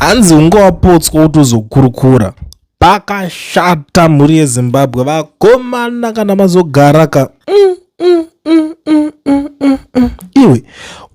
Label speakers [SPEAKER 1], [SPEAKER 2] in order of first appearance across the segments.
[SPEAKER 1] hanzi ungawapotswa kuti uzokurukura. Pakashata mhuri yeZimbabwe, vakomana kana mazogara ka iwe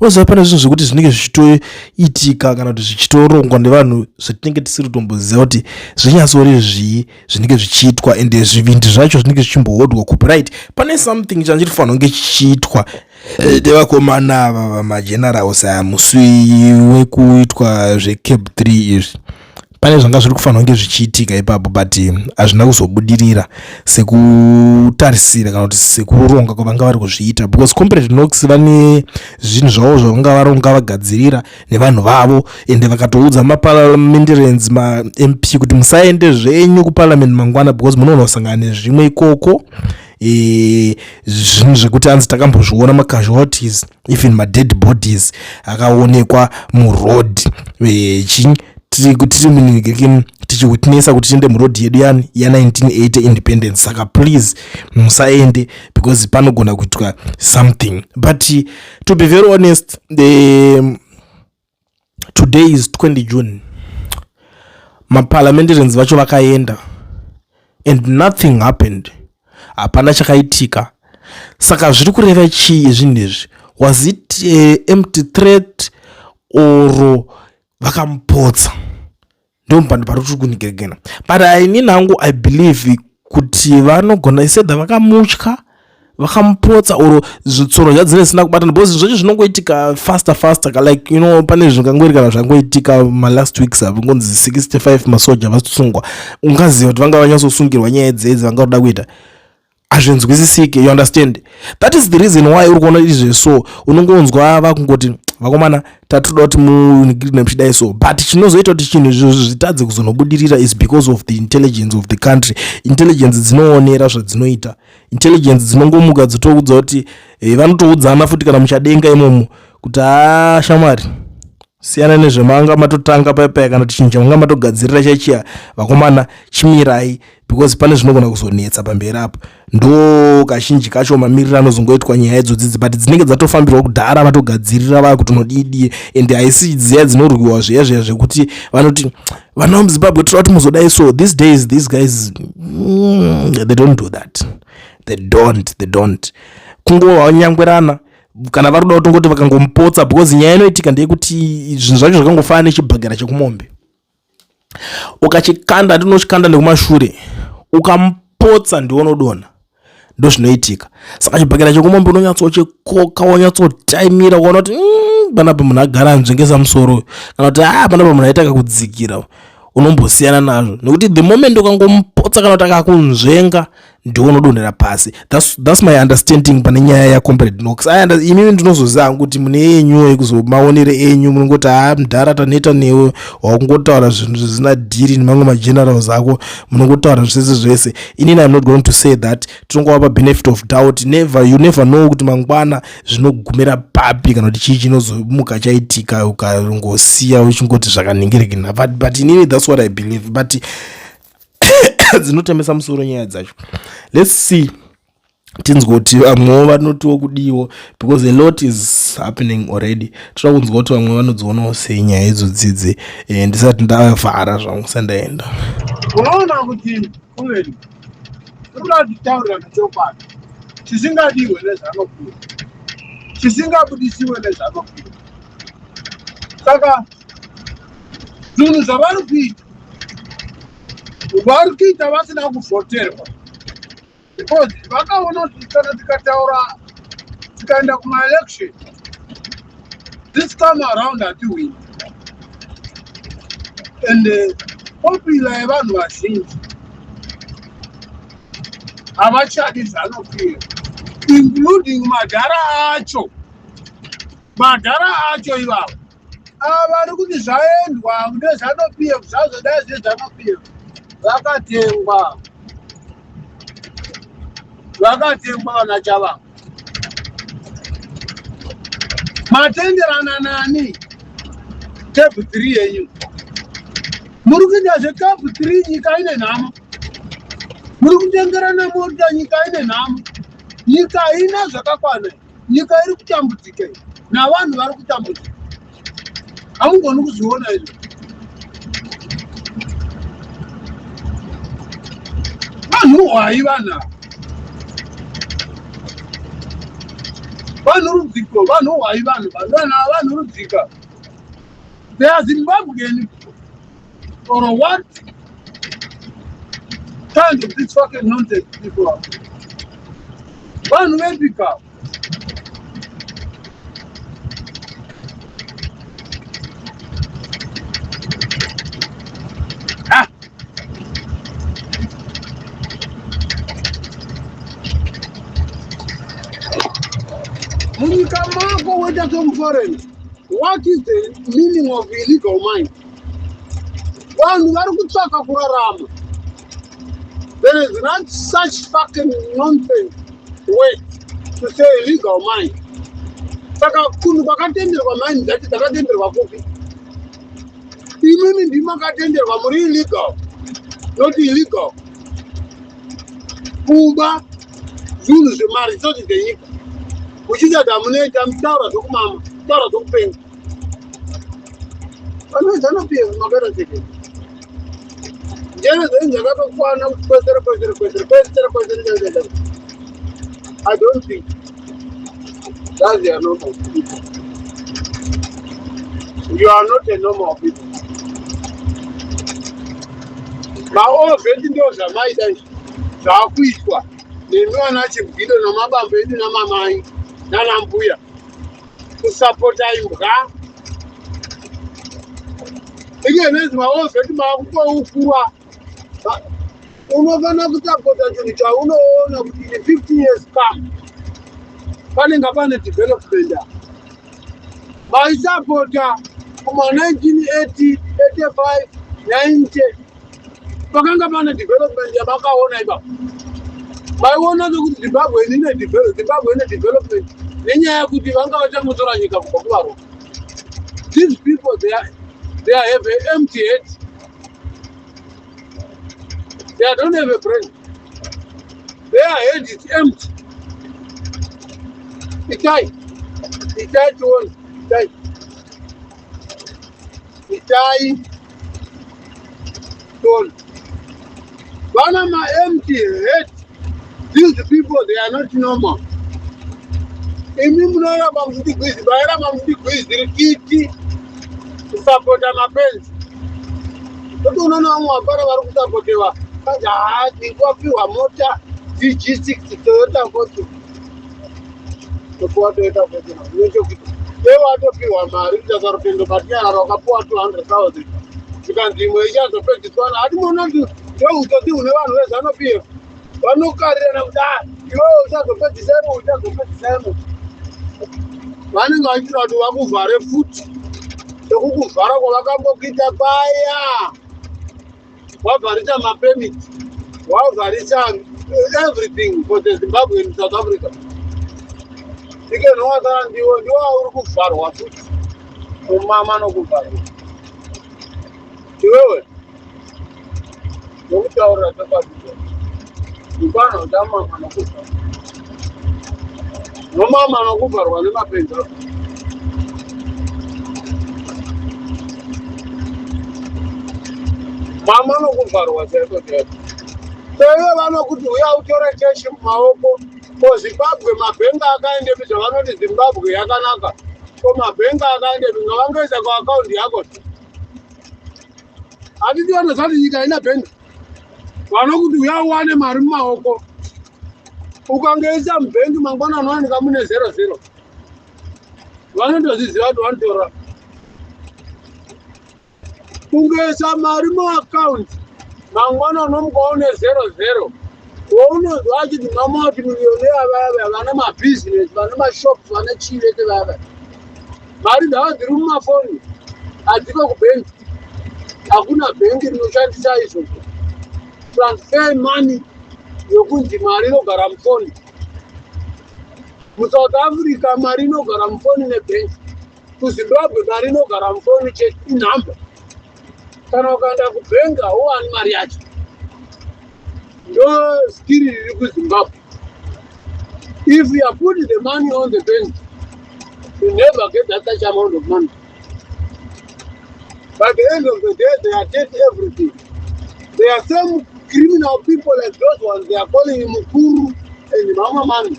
[SPEAKER 1] unoziva pane zvinhu zvekuti zvinenge zvichitoitika kana kuti zvichitorongwa nevanhu zvatinenge tisiri kutomboziva kuti zvinyatsori zvii zvinenge zvichiitwa, ende zvivindi zvacho zvinenge zvichimbohodwa copyright. Pane something chanchitofanira kunge chichiitwa nevakomana ava vamagenerals aya musi wekuitwa zveCamp 3 izvi. Pane zvanga zviri kufanira kunge zvichiitika ipapo, but hazvina kuzobudirira sekutarisira kana kuti sekuronga kwavanga vari kuzviita, because Comrade Knox vane zvinhu zvavo zvavanga varonga vagadzirira nevanhu vavo, ende vakatoudza maparliamentarians ma-MP kuti musaende zvenyu kuparliament mangwana because munoona kusangana nezvimwe ikoko. Zvinhu zvekuti hanzi takambozviona macasualties, even ma-dead bodies akaonekwa muroad tichiwitnessa kuti tiende murodhi yedu ya 1980 independence. Saka please musaende because panogona kuitwa something. But to be very honest, today is 20 June. Maparliamentarians vacho vakaenda and nothing happened. Hapana chakaitika. Saka zviri kureva chii zvinhu izvi? Was it empty threat or vakamupotsa? Ndo mpando pari kunikegena. But I believe kuti vanogona isedha vakamutya, vakamupotsa or zvitsoro zvadzine zvisina kubatana, because zvacho zvinongoitika faster like pane zvingangorikana zvangoitika last weeks avangonzi 65 masoja vasungwa. Ungaziva kuti vanga vanyatsosungirwa nyaya dzedzi vanga kuda kuita hazvinzwisisike. You understand? That is the reason why uri kuona izve so unongonzwa vakungoti vakomana tatoda kuti munigirine muchidai so, but chinozoita kuti chinhu izvozvo zvitadze kuzonobudirira is because of the intelligence of the country. Intelligence dzinoonera zvadzinoita, intelligence dzinongomuka dzitoudza kuti vanotoudzana futi kana muchadenga imomo kuti shamwari siyana nezvemanga matotanga paya kana kuti chinja manga matogadzirira chaichiya vakomana chimirai, because pane zvinogona kuzonetsa pamberi apo. Ndo kazhinji kacho mamiriro anozongoitwa nyaya idzodzi, but dzinenge dzatofambirwa kudhara vatogadzirira vaa kuti unodii, ende haisi dziya dzinorwiwa zviya zvekuti vanoti vana muZimbabwe toda kuti muzodai so. These days these guys they don't do that. They don't kungonyangwerana kana vari kuda kutongoti vakangomupotsa, because nyaya inoitika ndeyekuti zvinhu zvacho zvakangofanana nechibhagara chekumombe. Ukachikanda ndinochikanda nekumashure, ukamupotsa ndionodona, ndo zvinoitika. Saka chibhagara chekumombe unonyatsochikoka, wonyatsotaimira kuona kuti panapa munhu agara nzvengesa musoro kana kuti panapa munhu aita kakudzikira, unombosiyana nazvo nekuti the moment ukangomupotsa kana kuti akakunzvenga ndionodonera pasi. That's my understanding pane nyaya yaComrade Knox. Imimi ndinozoziva kuti mune yenyu kuzomaonere enyu munongoti mudhara taneta newe wakungotaura zvinhu zvisina dhiri nemamwe magenerals ako munongotaura zvese. Inini I'm not going to say that. Tinongowapa benefit of doubt. You never know kuti mangwana zvinogumira papi kana kuti chii chinozomuka chaitika ukangosiya uchingoti zvakaningirikina. But inini that's what I believe. But dzinotemesa musoro nyaya dzacho. Let's see tinzgoti vamwewo vanotiwo kudiwo, because a lot is happening already. Toda kunzwa kuti vamwe vanodzionawo sei nyaya idzodzidzi ndisati ndavhara zvangu sandaenda.
[SPEAKER 2] Unoona kuti kumweni kuda kutaurira nechokwadi chisingadiwe nezvanopiwa, chisingabudisiwe nezvanopiwa. Saka zvinhu zvavari kuita vari kuita vasina kuvhoterwa, because vakaona kuti kana tikataura tikaenda kuma-election this time around hatiwini, and popular yevanhu vazhinji havachadi ZANU-PF, including madhara acho ivavo vari kuti zvaendwa neZANU-PF zvazodai zveZANU-PF vakatengwa vana chava matenderana nani Camp 3 yenyu muri kuita zveCamp 3 nyika ine nhamo, muri kutengerana mota nyika ine nhamo, nyika ina zvakakwana, nyika iri kutambudzika navanhu vari kutambudzika. Hamugoni kuzviona izvo. vanhu hwai vana vanhu rudziko vanhu hwai vanhu vanhu rudzika. They are Zimbabwean or what kind of this fucking nonsense people are. Vanhu vepika munyika mako weta some foreign. What is the meaning of illegal mine? Vanhu vari kutsvaka kurarama. There is not such fucking nonsense way to say illegal mine. Saka kunhu kwakatenderwa mine dzacho dzakatenderwa kupi? Imimi ndimi makatenderwa muri illegal, not illegal. Kuba zvinhu zvemari zvisati dzenyika. Muchida munoita mutaura zvokumama, mutaura zvokupenga. Vanoedzana pia makaita seke. Njere dzenyu dzakatokwana kwesere. I don't think that's your normal people. You are not a normal people. Maovheti ndio zvamaita zvakuitwa nemwana Chibhido namabambo edu namamai nanambuya kusapota imbwa. Ikenezi maovheti makutoukura unofana kusapota chinhu chaunoona kuti in 15 years come panenge pane development. Maisapota kuma 1980, 85, 90 pakanga pane development yamakaona ipapo. Maiona kuti Zimbabwe ine development nenyaya yekuti vanga vachangotora nyika kubva kuvarume. These people they have an empty head. They don't have a brain. Their head is empty. Itai tuone, Itai tuone. Vana ma empty head. These people, they are not normal. Imi munoramba muchitigwizi, vairamba muchitigwizi rikiti kusapota mapenzi. Kuti unoona vamwe vapara vari kusapotewa kazi kwapiwa mota DG6 Toyota Fortune. Topuwa Toyota Fortune. Nechekuti watopiwa mari kuchasa rupendo patinyara wakapuwa 200,000. Tikanzi imwe ichazopedziswana hati muona kuti ndoutoti hune vanhu vezanopiwa. Vanokarira kuti iwewe uchazopedzisemo. Vanenge vachitira kuti vakuvhare futi sekukuvhara kwavakambokuita paya. Wavharisa mapemit, wavharisa everything for the Zimbabwe in South Africa. Ikenowasara ndiwo uri kuvharwa futi. Umama nokuvharwa. Iwewe nokutaurira chakadii. Mfano utama anakufa. Mama anakufa wale mapenzi. Mama anakufa waseto tete. Sewe vanokuti uya utore keshi mumaoko. Ko Zimbabwe mabenga akaende bizvo vanoti Zimbabwe yakanaka. Ko mabenga akaende ngavangeza kwa account yako. Aditi vanosati nyika ina benga. Vanokuti uya uwane mari mumaoko. Ukangeisa mubhengi mangwana anowanika mune 00. Vanotozviziva kuti vanotora. Kungeisa mari muaccount mangwana anomuka une 00. Waunonzwa achiti mamoti miliyonea vaya vane mabhizinesi vane mashops vane chivete vaya. Mari dzavo dziri mumafoni hadziko kubhengi. Hakuna bhengi rinoshandisa izvozvo. Transfer money yokunzi mari inogara mufoni. MuSouth Africa mari inogara mufoni nebhengi. KuZimbabwe mari inogara mufoni chete inhamba. Kana ukaenda kubhengi hauwani mari yacho. Ndo skiri riri kuZimbabwe. If you put the money on the bank, you never get that such amount of money. By the end of the day, they are take everything. They are same criminal people like those ones, they are calling him Mukuru and Mama Man.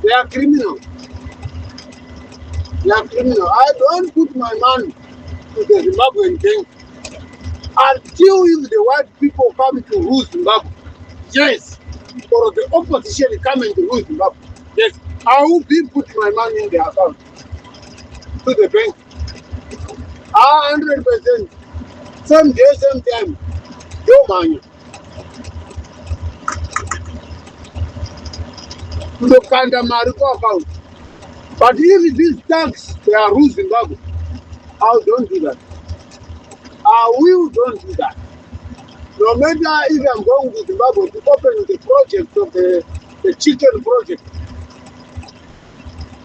[SPEAKER 2] They are criminal. They are criminal. I don't put my money to the Zimbabwean gang until if the white people come to rule Zimbabwe. Yes. Or the opposition coming to rule Zimbabwe. Yes. I will be putting my money in the account to the bank. 100%. Same day, same time. Yo, man. Look under my account. But if these thugs, they are rules Zimbabwe, I don't do that. I will don't do that. No matter if I'm going to Zimbabwe to open the project of the chicken project.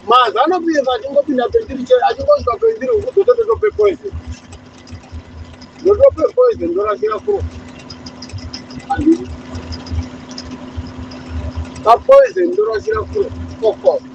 [SPEAKER 2] Mas, I don't believe I can go in a pentiri, I can go to a pentiri to pay poison. You don't pay poison, don't have to. That poison, don't have to.